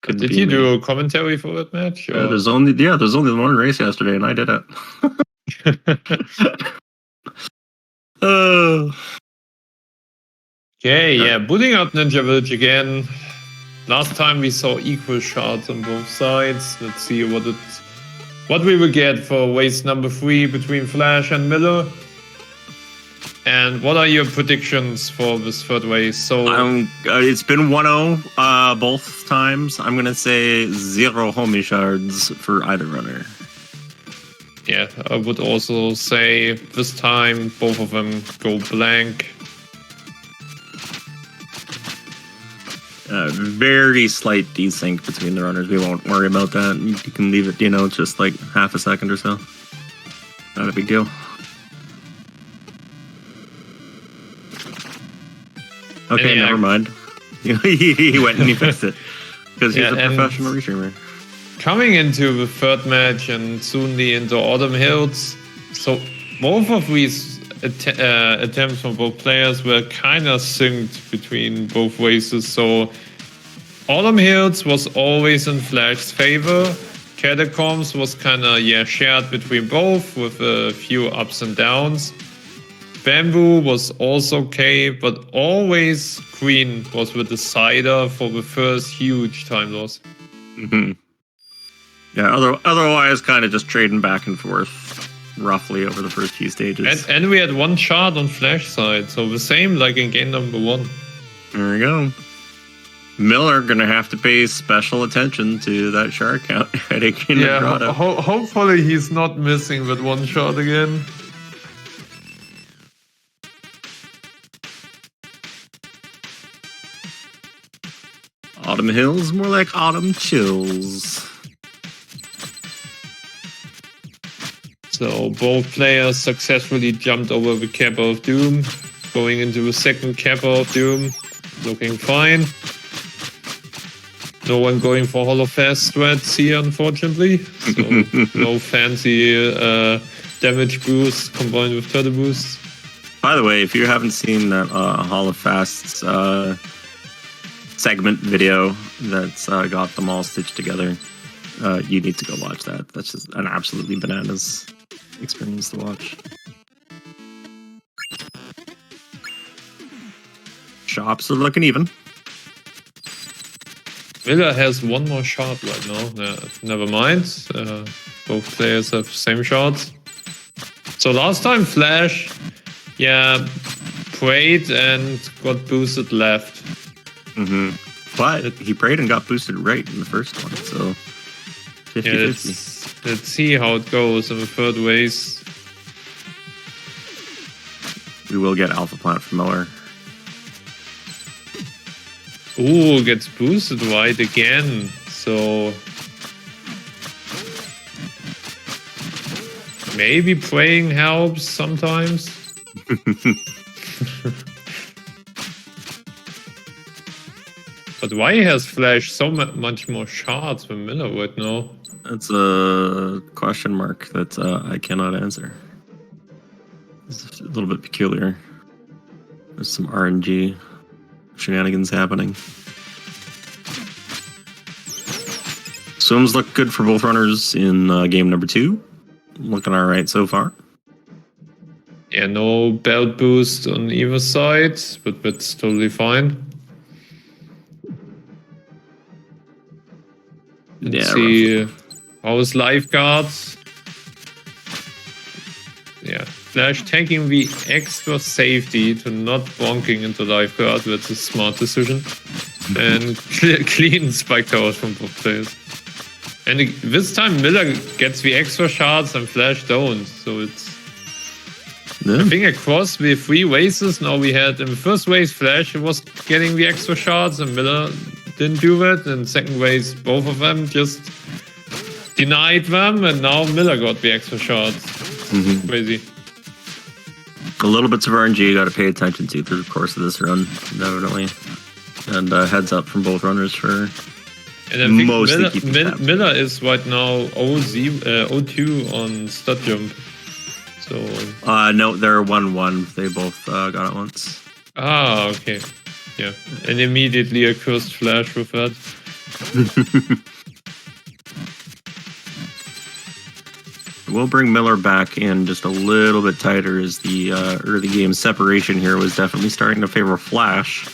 Did you do a commentary for that match? Yeah, there's only the one race yesterday, and I did it. Okay, yeah, booting out Ninja Village again. Last time we saw equal shots on both sides. Let's see what we will get for race number 3 between Flash and Miller. And what are your predictions for this third race? So it's been 1-0 both times. I'm gonna say 0 homie shards for either runner. Yeah, I would also say this time both of them go blank. Very slight desync between the runners. We won't worry about that. You can leave it, just like half a second or so. Not a big deal. Okay, never mind. He went and he fixed it. Because he's a professional restreamer. Coming into the third match and soonly into Autumn Hills. So both of these attempts from both players were kind of synced between both races. So Autumn Hills was always in Flash's favor. Catacombs was kind of shared between both with a few ups and downs. Bamboo was also okay, but always Green was the decider for the first huge time loss. Mm-hmm. Yeah, otherwise kind of just trading back and forth roughly over the first few stages. And we had one shard on Flash side, so the same like in game number 1. There we go. Miller gonna have to pay special attention to that shard count heading in the grotto. Hopefully he's not missing that one shot again. Autumn Hills, more like Autumn Chills. So both players successfully jumped over the Kappa of Doom, going into the second Kappa of Doom, looking fine. No one going for Holofast threats here, unfortunately. So no fancy damage boost combined with turtle boost. By the way, if you haven't seen that Holofast's segment video that's got them all stitched together, you need to go watch that. That's just an absolutely bananas experience to watch. Shops are looking even. Miller has one more shot right now. Never mind. Both players have same shots. So last time Flash, prayed and got boosted left. Mm-hmm. But he prayed and got boosted right in the first one, so 50-50. Let's see how it goes in the third race. We will get Alpha Plant from Miller. Ooh, gets boosted right again. So maybe praying helps sometimes. But why has Flash so much more shards than Miller right now? That's a question mark that I cannot answer. It's a little bit peculiar. There's some RNG shenanigans happening. Swims look good for both runners in game number 2. Looking alright so far. Yeah, no belt boost on either side, but that's totally fine. Let's see how is lifeguards. Yeah, Flash taking the extra safety to not bonking into lifeguard. That's a smart decision. And clean spike towers from both players. And this time Miller gets the extra shards and Flash don't. So it's... I think across the 3 races now we had in the first race Flash was getting the extra shards and Miller didn't do that. In the second race both of them just denied them and now Miller got the extra shards. Mm-hmm. Crazy. A little bits of RNG you got to pay attention to through the course of this run, definitely. And heads up from both runners for mostly keeping tabs. Miller is right now 0-2 on stud jump. So no, they're 1-1. They both got it once. Ah, okay. Yeah, and immediately a cursed Flash with that. We'll bring Miller back in just a little bit tighter as the early game separation here was definitely starting to favor Flash.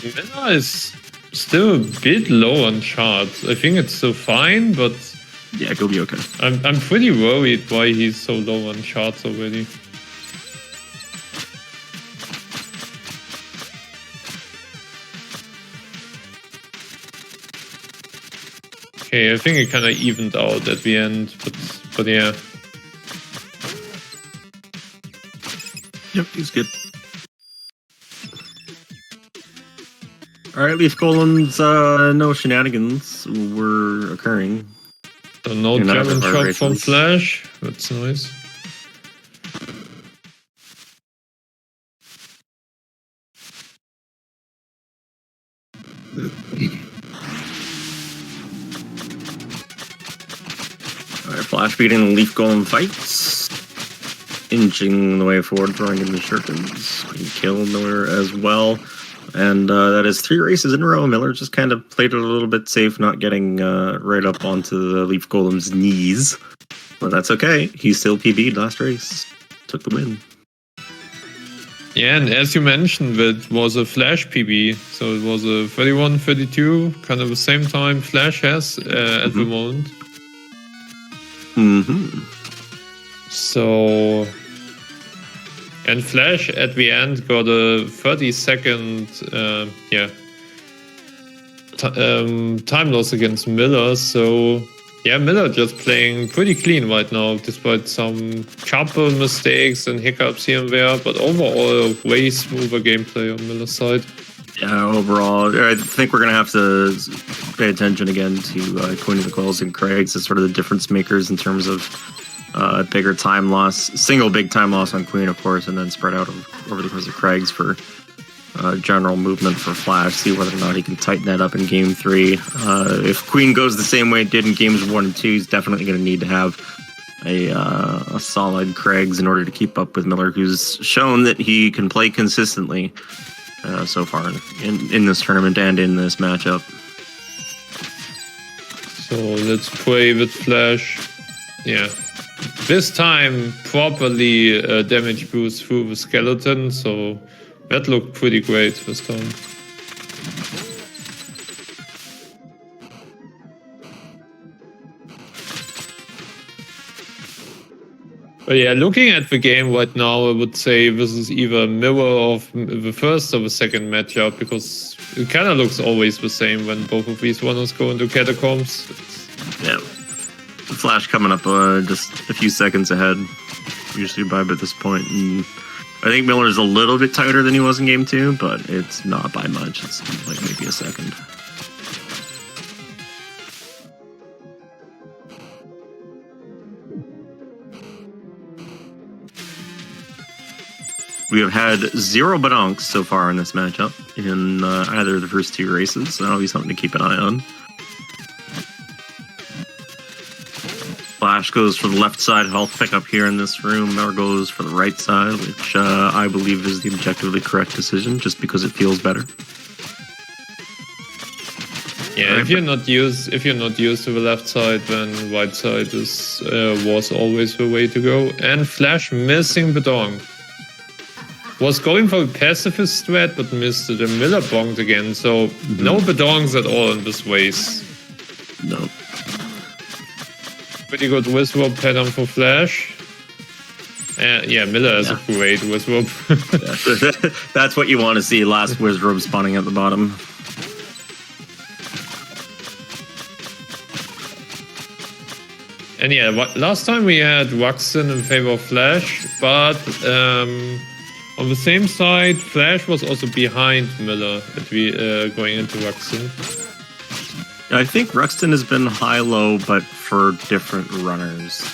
Miller is still a bit low on charts. I think it's still fine, but yeah, he'll be okay. I'm pretty worried why he's so low on charts already. Okay, I think it kind of evened out at the end, but yeah. Yep, he's good. Alright, Leaf Golems, no shenanigans were occurring. So no German shot from Flash, that's nice. Alright, Flash beating the Leaf Golem fights. Inching the way forward, throwing in the shurikens. He killed Miller as well. And that is 3 races in a row. Miller just kind of played it a little bit safe, not getting right up onto the Leaf Golem's knees. But that's okay. He still PB'd last race. Took the win. Yeah, and as you mentioned, it was a Flash PB. So it was a 31-32, kind of the same time Flash has at the moment. So... And Flash at the end got a 30-second time loss against Miller. So yeah, Miller just playing pretty clean right now, despite some couple mistakes and hiccups here and there. But overall, way smoother gameplay on Miller's side. Yeah, overall, I think we're going to have to pay attention again to Queen of the Coils and Craigs as sort of the difference makers in terms of bigger time loss, single big time loss on Queen, of course, and then spread out over the course of Craigs for general movement for Flash. See whether or not he can tighten that up in Game 3. If Queen goes the same way it did in Games 1 and 2, he's definitely going to need to have a solid Craigs in order to keep up with Miller, who's shown that he can play consistently so far in this tournament and in this matchup. So let's play with Flash. Yeah. This time, properly damage boost through the skeleton, so that looked pretty great this time. But yeah, looking at the game right now, I would say this is either a mirror of the first or the second matchup, because it kind of looks always the same when both of these runners go into catacombs. Yeah. Flash coming up just a few seconds ahead, usually by this point. And I think Miller's a little bit tighter than he was in Game 2, but it's not by much. It's like maybe a second. We have had 0 badonks so far in this matchup in either of the first 2 races, so that'll be something to keep an eye on. Flash goes for the left side health pickup here in this room. Miller goes for the right side, which I believe is the objectively correct decision, just because it feels better. Yeah, if you're not used to the left side, then right side was always the way to go. And Flash missing Badong. Was going for a pacifist strat, but missed it. And Miller bonked again, so no Badongs at all in this race. No. Pretty good Wizrobe pattern for Flash. Yeah, Miller has a great Wizrobe. That's what you want to see. Last Wizrobe spawning at the bottom. And yeah, last time we had Ruxin in favor of Flash, but on the same side, Flash was also behind Miller going into Ruxin. I think Ruxton has been high-low, but for different runners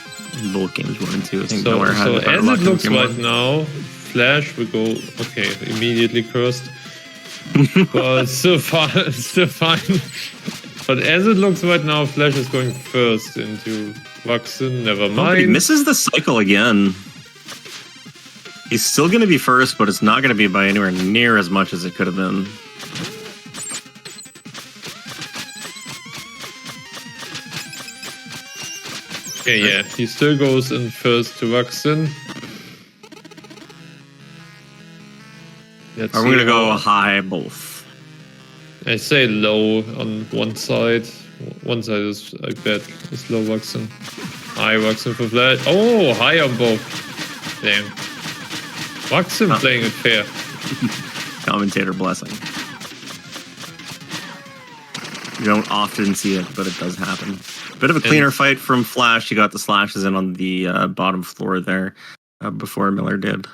in both games 1 and 2. I think Miller had as it looks right now, Flash will go immediately cursed. But still fine. But as it looks right now, Flash is going first into Ruxton. Never mind. He misses the cycle again. He's still going to be first, but it's not going to be by anywhere near as much as it could have been. Okay, yeah, he still goes in first to Waxen. I'm gonna go high both. I say low on one side. One side is, I bet, is low Waxen. High Waxen for Flash. Oh, high on both. Damn. Waxen playing it fair. Commentator blessing. You don't often see it, but it does happen. Bit of a cleaner fight from Flash. He got the slashes in on the bottom floor there before Miller did.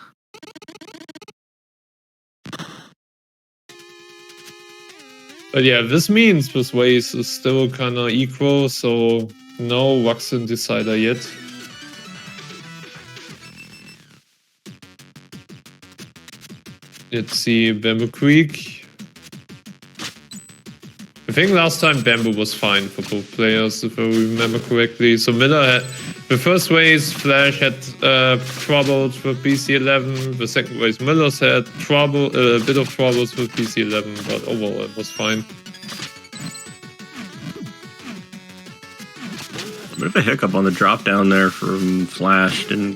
But yeah, this means this ways is still kind of equal, so no Waxen decider yet. Let's see, Bamboo Creek. I think last time Bamboo was fine for both players, if I remember correctly. So Miller had, the first race, Flash had troubles with BC11. The second race, Miller's had a bit of troubles with BC11, but overall it was fine. A bit of a hiccup on the drop down there from Flash. Didn't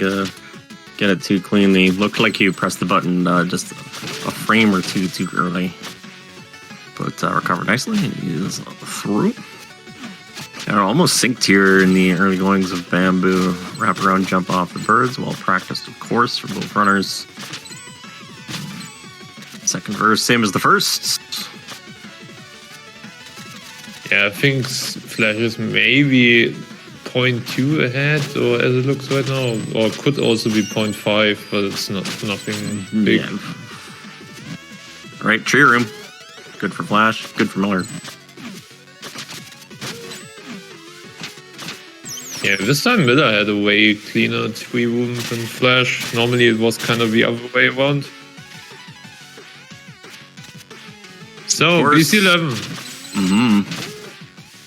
get it too cleanly. Looked like he pressed the button just a frame or two too early. But recovered nicely, and he is through. And almost synced here in the early goings of Bamboo. Wrap around, jump off the birds. Well practiced, of course, for both runners. Second verse, same as the first. Yeah, I think Flash is maybe 0.2 ahead, or as it looks right now, or could also be 0.5, but it's nothing big. Yeah. All right, tree room. Good for Flash, good for Miller. Yeah, this time Miller had a way cleaner tree room than Flash. Normally it was kind of the other way around. So, BC11.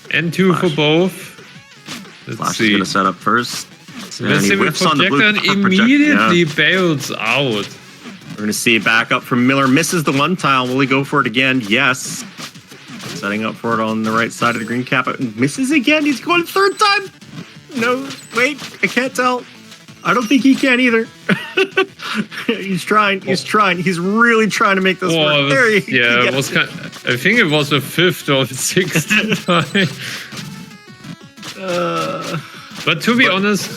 N2 for both. Let's Flash see. is going to set up first. Let's see, whiffs on the blue and immediately bails out. We're going to see back up from Miller. Misses the one tile. Will he go for it again? Yes. Setting up for it on the right side of the green cap. Misses again. He's going third time. No, wait. I can't tell. I don't think he can either. He's trying. He's trying. He's really trying to make this work. There he yeah, it was kind of, I think it was the 5th or 6th time. But to be honest,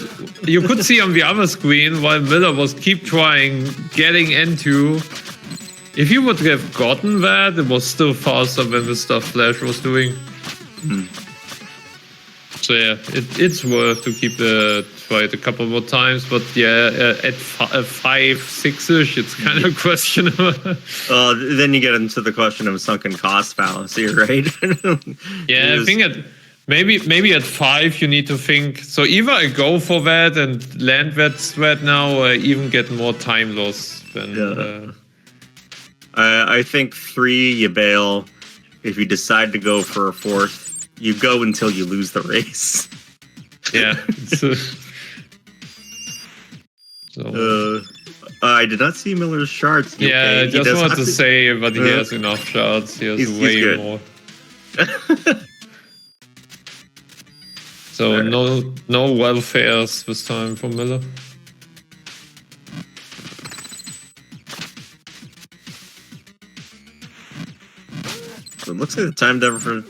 you could see on the other screen while Miller was keep trying, getting into. If you would have gotten that, it was still faster than the stuff Flash was doing. So yeah, it's worth to keep the fight a couple more times, but yeah, at 5-6ish, it's kind of questionable. Then you get into the question of sunken cost fallacy, right? Yeah, I think maybe at 5 you need to think. So either I go for that and land that threat now, or I even get more time loss than. I think 3 you bail. If you decide to go for a 4th, you go until you lose the race. Yeah. I did not see Miller's shards. Yeah, I just wanted to say, but he has enough shards. He has way more. So no welfares this time for Miller. So it looks like the time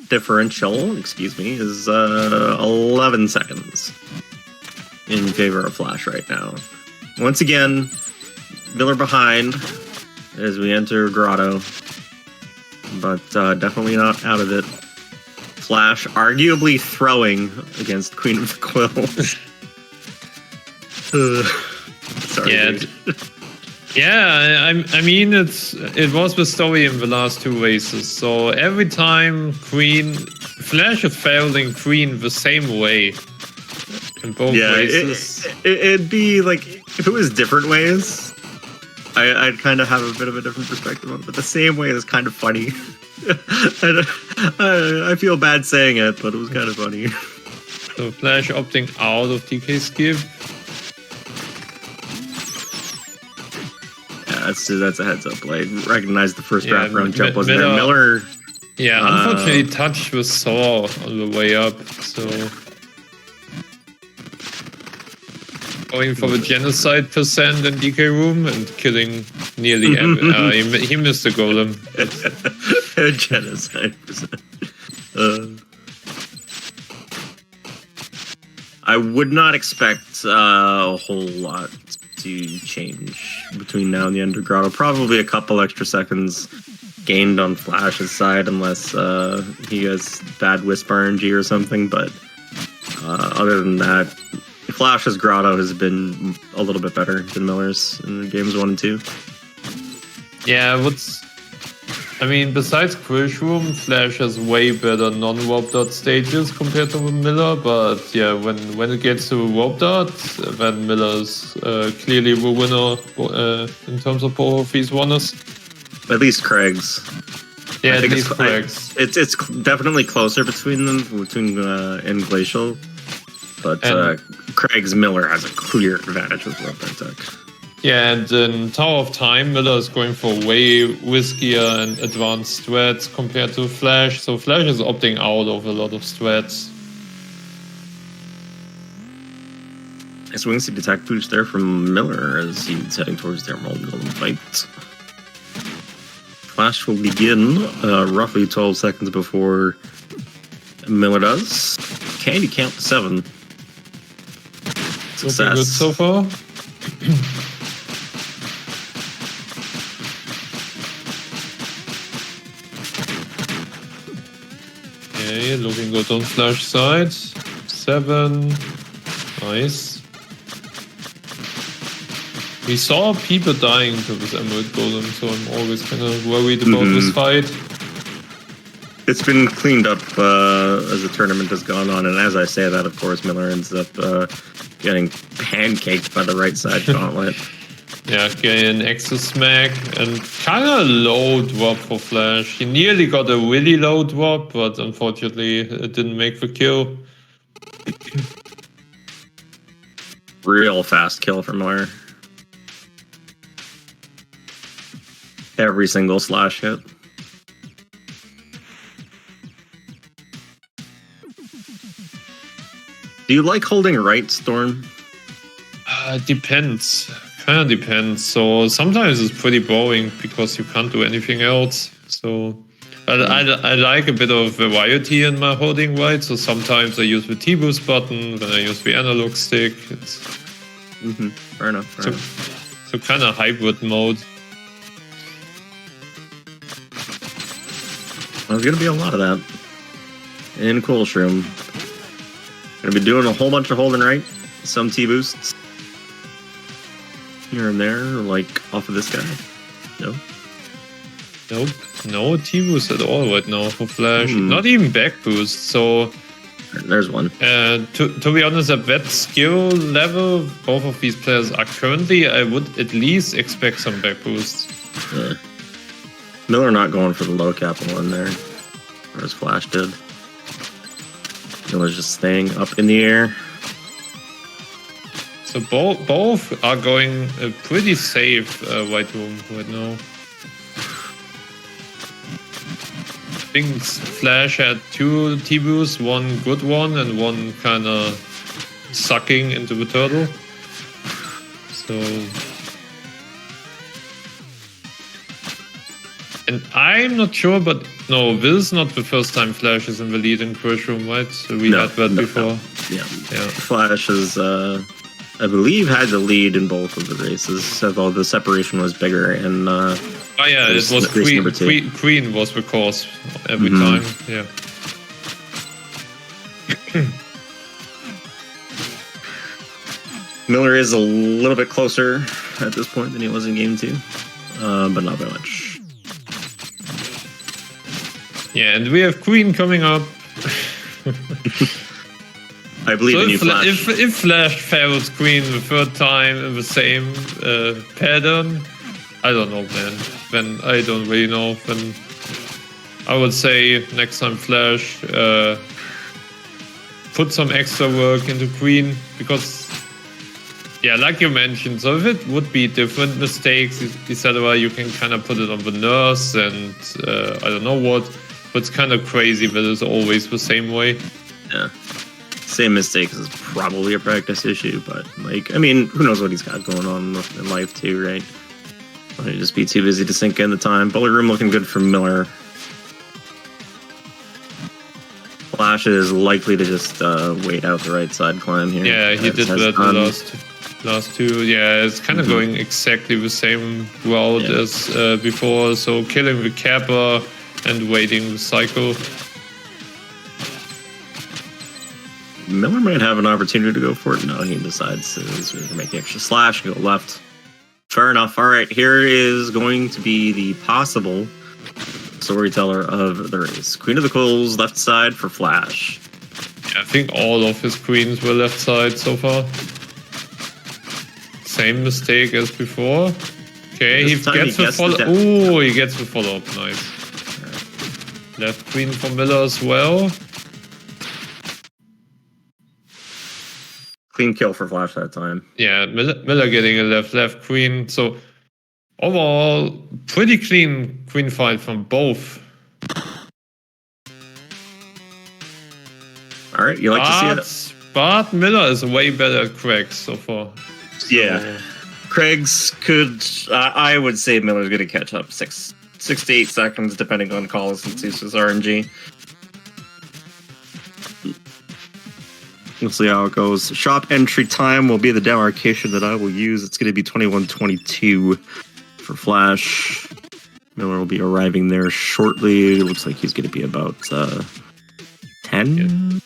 differential, is 11 seconds in favor of Flash right now. Once again, Miller behind as we enter Grotto, but definitely not out of it. Flash arguably throwing against Queen of the Quill. Sorry. Yeah. Yeah, I mean, it was the story in the last 2 races. So every time Flash has failed in Queen the same way in both races. It'd be like, if it was different ways, I'd kind of have a bit of a different perspective on it. But the same way is kind of funny. I feel bad saying it, but it was kind of funny. So Flash opting out of DK skip. That's a heads up play. Recognize the first wraparound jump wasn't there. Miller. Yeah, unfortunately, touch was sore on the way up. So going for the genocide percent in DK room and killing nearly he missed the golem. Genocide percent. I would not expect a whole lot to change between now and the end of Grotto. Probably a couple extra seconds gained on Flash's side, unless he has bad Wisp RNG or something. But other than that, Flash's Grotto has been a little bit better than Miller's in games 1 and 2. Yeah, I mean, besides Crush Room, Flash has way better non-warp dot stages compared to Miller, but yeah, when it gets to warp dot, then Miller's clearly the winner in terms of both of these runners. At least Craig's. Yeah, at least Craig's. It's definitely closer between them, and Glacial, but Craig's Miller has a clear advantage with warp dot tech. Yeah, and in Tower of Time, Miller is going for way riskier and advanced strats compared to Flash, so Flash is opting out of a lot of strats. Nice wing seed attack boost there from Miller as he's heading towards the Emerald Golem fight. Flash will begin roughly 12 seconds before Miller does. Can you count to 7? Success. Looking good so far. Okay, looking good on Flash side. 7. Nice. We saw people dying to this Emerald Golem, so I'm always kind of worried about this fight. It's been cleaned up as the tournament has gone on, and as I say that, of course, Miller ends up getting pancaked by the right side gauntlet. Yeah, getting an extra smack and kind of low drop for Flash. He nearly got a really low drop, but unfortunately it didn't make the kill. Real fast kill from Miller. Every single slash hit. Do you like holding right, Storm? Depends. Kind of depends. So sometimes it's pretty boring because you can't do anything else. So I like a bit of variety in my holding right. So sometimes I use the T-boost button, then I use the analog stick. It's Fair enough. So kind of hybrid mode. There's going to be a lot of that in Cool Shroom. Going to be doing a whole bunch of holding right, some T-boosts here and there, like off of this guy. Nope, no T-boost at all right now for Flash. Not even back boost. So there's one. To be honest, at that skill level both of these players are currently, I would at least expect some back boosts. Miller not going for the low capital in there, whereas Flash did. Miller's just staying up in the air. So both are going pretty safe white room right now. I think Flash had 2 T-boosts, one good one and one kind of sucking into the turtle. So... And I'm not sure, but no, this is not the first time Flash is in the lead in Crush Room, right? So we had that before. No. Yeah. Flash has, I believe, had the lead in both of the races, although the separation was bigger. And oh yeah, it was Queen was the cause every time. Yeah. Miller is a little bit closer at this point than he was in game 2, but not by much. Yeah, and we have Queen coming up. I believe in you, Flash. If Flash fails Queen the 3rd time in the same pattern, I don't know, man. Then I don't really know. Then I would say next time Flash put some extra work into Queen, because yeah, like you mentioned, so if it would be different mistakes, etc., you can kind of put it on the nurse and I don't know what. But it's kind of crazy that it's always the same way. Yeah. same mistake is probably a practice issue, but like, I mean, who knows what he's got going on in life too, right? Might just be too busy to sink in the time. Bullet room looking good for Miller. Flash is likely to just wait out the right side climb here. Yeah, he did that the last two. Yeah, it's kind of going exactly the same route as before. So killing the Kappa and waiting the cycle. Miller might have an opportunity to go for it. No, he decides to make the extra slash and go left. Fair enough. All right, here is going to be the possible storyteller of the race. Queen of the Coils, left side for Flash. Yeah, I think all of his queens were left side so far. Same mistake as before. Okay, he gets the follow. Oh, he gets the follow up. Nice. Left queen for Miller as well. Clean kill for Flash that time. Yeah, Miller getting a left queen. So overall, pretty clean queen fight from both. All right, you like to see it. But Miller is way better at cracks so far. Yeah, Craig's could. I would say Miller's going to catch up 6 to 8 seconds, depending on calls and Zeus's RNG. We'll see how it goes. Shop entry time will be the demarcation that I will use. It's going to be 21:22 for Flash. Miller will be arriving there shortly. It looks like he's going to be about 10? Yeah.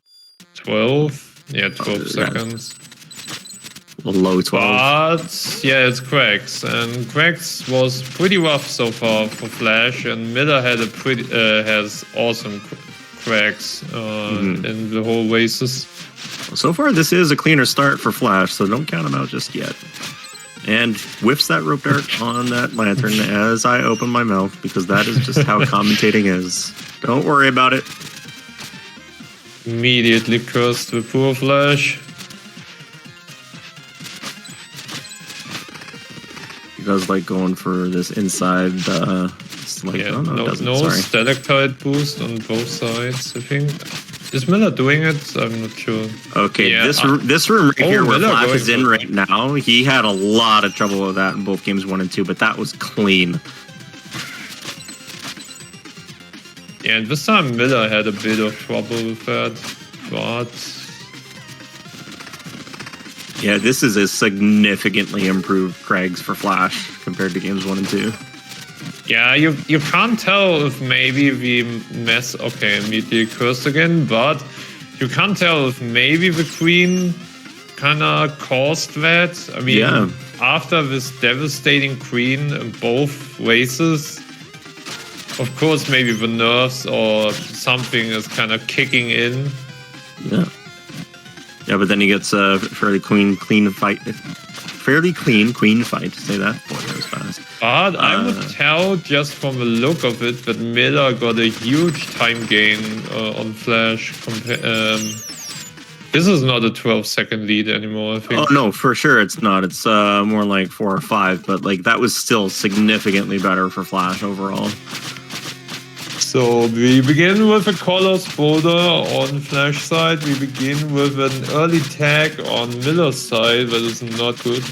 12? Yeah, 12 seconds. Low 12. But, yeah, it's cracks. And cracks was pretty rough so far for Flash. And Miller had has awesome cracks in the whole races. So far, this is a cleaner start for Flash, so don't count him out just yet. And whiffs that rope dart on that lantern as I open my mouth, because that is just how commentating is. Don't worry about it. Immediately cursed the poor Flash. He does like going for this inside, no stalactite boost on both sides, I think. Is Miller doing it? I'm not sure. Okay, yeah, this room right here where Flash is in right now, he had a lot of trouble with that in both games 1 and 2, but that was clean. Yeah, and this time Miller had a bit of trouble with that, but... Yeah, this is a significantly improved Craig's for Flash compared to games 1 and 2. Yeah, you can't tell if maybe we mess... Okay, immediately cursed again, but you can't tell if maybe the queen kind of caused that. I mean, after this devastating queen in both races, of course, maybe the nerves or something is kind of kicking in. Yeah. Yeah, but then he gets a fairly clean fight. Fairly clean queen fight. Say that. Boy, that was fast. But I would tell just from the look of it that Miller got a huge time gain on Flash. This is not a 12-second lead anymore, I think. Oh, no, for sure it's not. It's more like 4 or 5, but like that was still significantly better for Flash overall. So we begin with a Colors boulder on Flash side. We begin with an early tag on Miller's side that is not good.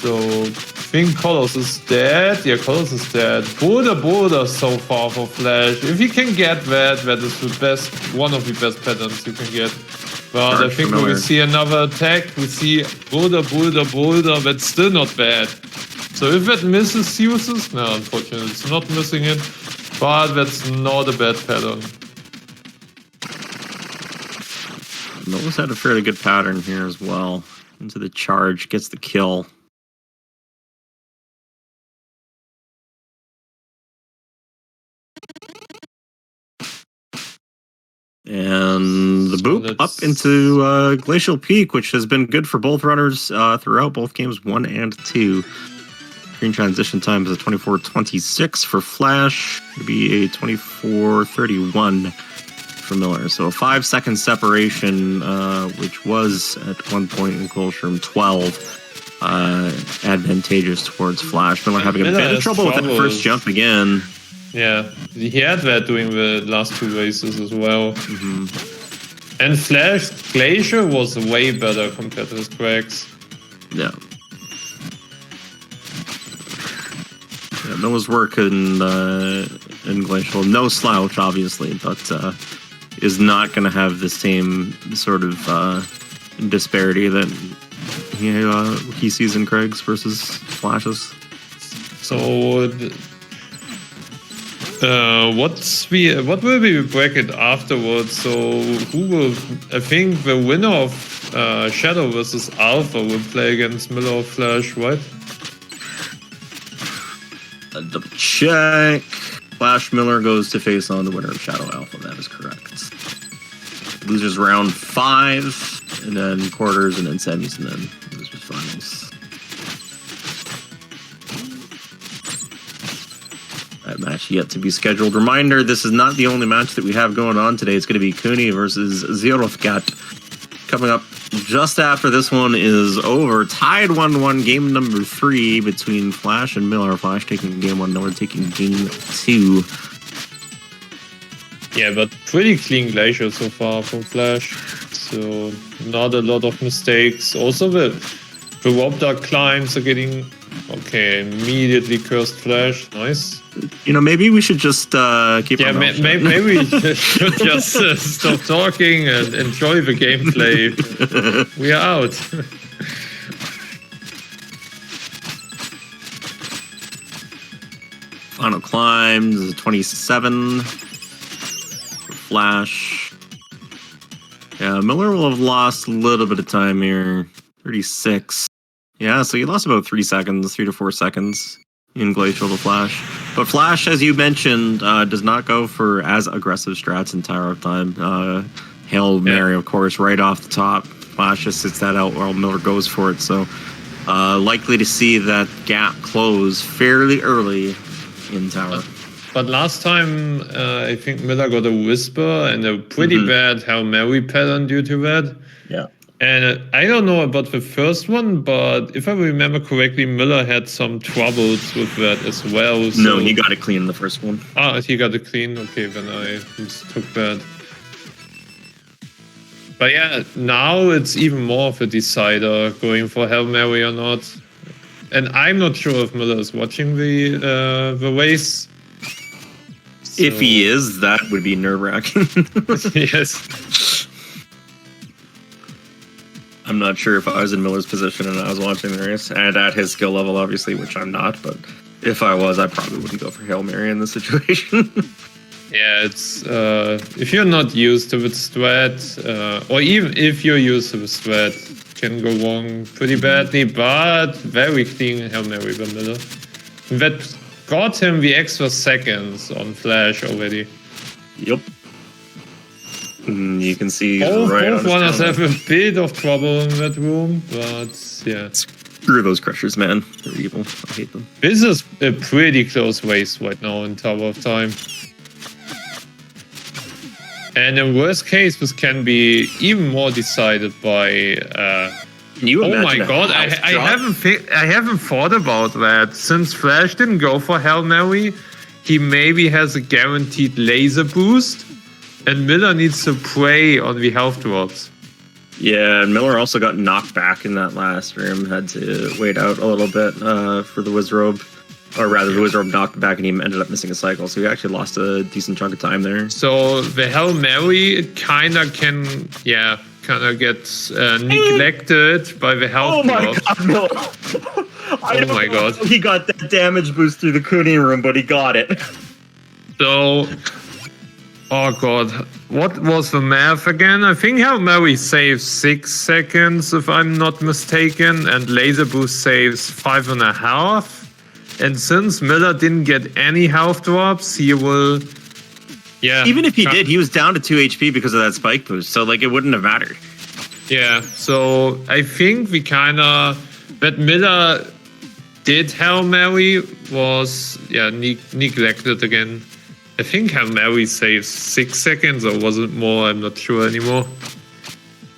So I think Colors is dead. Yeah, Colors is dead. Boulder so far for Flash. If you can get that, that is the best, one of the best patterns you can get. But I think we will see another attack. We see boulder, that's still not bad. So if that misses Zeus's, no, unfortunately it's not missing it, but that's not a bad pattern. Noah's had a fairly good pattern here as well. Into the charge, gets the kill. And the boop up into Glacial Peak, which has been good for both runners throughout both games 1 and 2. Green transition time is a 24:26 for Flash. It'd be a 24:31 for Miller. So a 5-second separation, which was at one point in Colosseum 12, advantageous towards Flash. Miller having a bit of trouble with that first jump again. Yeah, he had that during the last 2 races as well. And Flash Glacier was way better compared to his cracks. Yeah. Miller's work in Glacial, no slouch, obviously, but is not going to have the same sort of disparity that he sees in Craig's versus Flash's. So, what will be the bracket afterwards? So, who will? I think the winner of Shadow versus Alpha will play against Miller or Flash, right? Double check. Flash Miller goes to face on the winner of Shadow Alpha. That is correct. Losers round 5, and then quarters, and then semis, and then losers finals. That match yet to be scheduled. Reminder: this is not the only match that we have going on today. It's going to be Cooney versus Zerothcat. Coming up just after this one is over. Tied 1-1, game number 3 between Flash and Miller. Flash taking game 1, Miller taking game 2. Yeah, but pretty clean Glacier so far from Flash. So not a lot of mistakes. Also the Rob Duck climbs are getting... Okay, immediately cursed Flash. Nice. You know, maybe we should just keep our mouth shut. Maybe we should just stop talking and enjoy the gameplay. We are out. Final climbs, 27. Flash. Yeah, Miller will have lost a little bit of time here. 36. Yeah, so he lost about 3 seconds, 3 to 4 seconds in Glacial to Flash. But Flash, as you mentioned, does not go for as aggressive strats in Tower of Time. Hail Mary, of course, right off the top. Flash just sits that out while Miller goes for it. So likely to see that gap close fairly early in Tower. But last time, I think Miller got a Whisper and a pretty bad Hail Mary pattern due to that. Yeah. And I don't know about the first one, but if I remember correctly, Miller had some troubles with that as well. So... No, he got it clean in the first one. Ah, he got it clean? Okay, then I mistook that. But yeah, now it's even more of a decider going for Hail Mary or not. And I'm not sure if Miller is watching the race. So... If he is, that would be nerve-wracking. Yes. I'm not sure if I was in Miller's position and I was watching the race, and at his skill level, obviously, which I'm not, but if I was, I probably wouldn't go for Hail Mary in this situation. Yeah, it's if you're not used to the strat, or even if you're used to the strat, it can go wrong pretty badly, but very clean Hail Mary by Miller. That got him the extra seconds on Flash already. Yep. You can see both both runners have a bit of trouble in that room, but yeah. Screw those crushers, man. They're evil. I hate them. This is a pretty close race right now in Tower of Time. And in worst case, this can be even more decided by... Can you oh my god, I haven't thought about that. Since Flash didn't go for Hail Mary, he maybe has a guaranteed laser boost. And Miller needs to prey on the health drops. Yeah, and Miller also got knocked back in that last room. Had to wait out a little bit for the Wizrobe. Or rather, the Wizrobe knocked back and he ended up missing a cycle. So he actually lost a decent chunk of time there. So the Hail Mary kind of gets neglected by the health drops. God, Miller! Oh my god. He got that damage boost through the Cooney room, but he got it. So... Oh god, what was the math again? I think Hail Mary saves 6 seconds, if I'm not mistaken, and Laser Boost saves 5.5. And since Miller didn't get any health drops, he will... Yeah. Even if he did, he was down to 2 HP because of that spike boost, so like it wouldn't have mattered. Yeah, so I think we kind of... That Miller did Hail Mary was neglected again. I think Hail Mary saves 6 seconds, or was it more? I'm not sure anymore.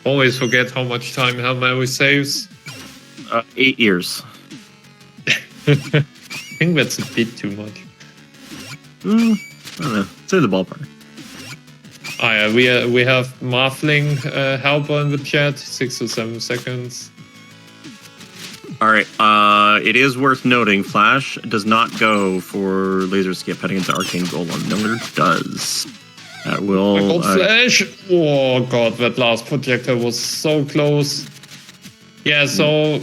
Always forget how much time Hail Mary saves. 8 years. I think that's a bit too much. I don't know. Say the ballpark. Oh yeah, we have Marfling helper in the chat, 6 to 7 seconds. All right. It is worth noting, Flash does not go for laser skip heading into Arcane Golem. Miller does. That will. Flash! Oh god, that last projectile was so close. Yeah, so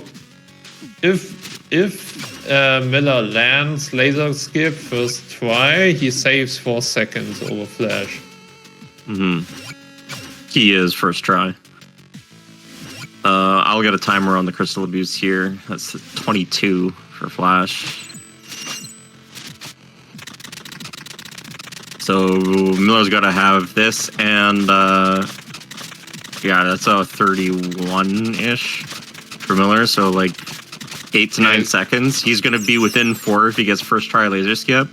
if Miller lands laser skip first try, he saves 4 seconds over Flash. He is first try. I'll get a timer on the crystal abuse here. That's 22 for Flash. So Miller's got to have this, and yeah, that's a 31-ish for Miller. So like 8 to 9 seconds. He's going to be within 4 if he gets first try laser skip.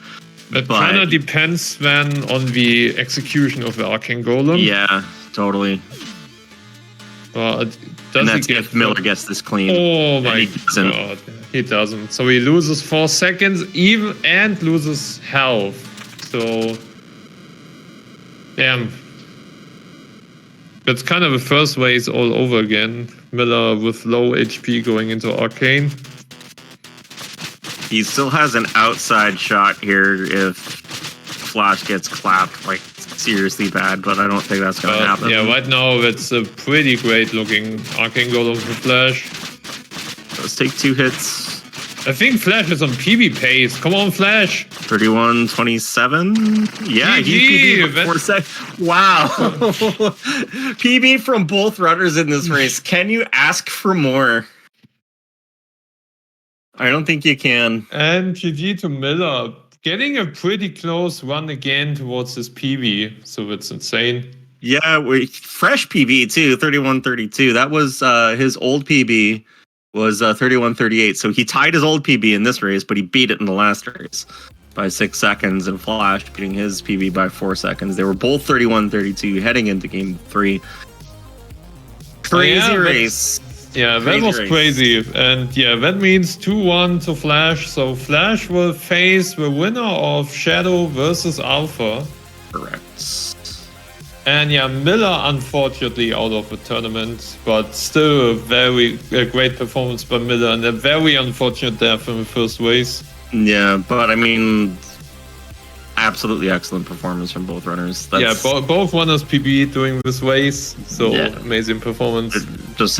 It kind of depends then on the execution of the Arcane Golem. Yeah, totally. Does that's he get if Miller gets this clean. Oh my god, he doesn't. So he loses 4 seconds even and loses health. So, damn. That's kind of the first race all over again. Miller with low HP going into Arcane. He still has an outside shot here if Flash gets clapped like seriously bad, but I don't think that's going to happen. Yeah, right now it's a pretty great looking Arcane Golem for Flash. Let's take 2 hits. I think Flash is on PB pace. Come on, Flash. 31-27. Yeah, he PB 4 seconds. Wow. PB from both runners in this race. Can you ask for more? I don't think you can. And GG to Miller. Getting a pretty close run again towards his PB, so it's insane. Yeah, fresh PB too, 31-32. That was his old PB was 31-38. So he tied his old PB in this race, but he beat it in the last race by 6 seconds, and Flash beating his PB by 4 seconds. They were both 31-32 heading into game 3. Crazy race. Yeah, that was crazy. And yeah, that means 2-1 to Flash. So Flash will face the winner of Shadow versus Alpha. Correct. And yeah, Miller unfortunately out of the tournament, but still a great performance by Miller and a very unfortunate death in the first race. Yeah, but I mean, absolutely excellent performance from both runners. Yeah, both runners PB doing this race, so yeah. amazing performance. Just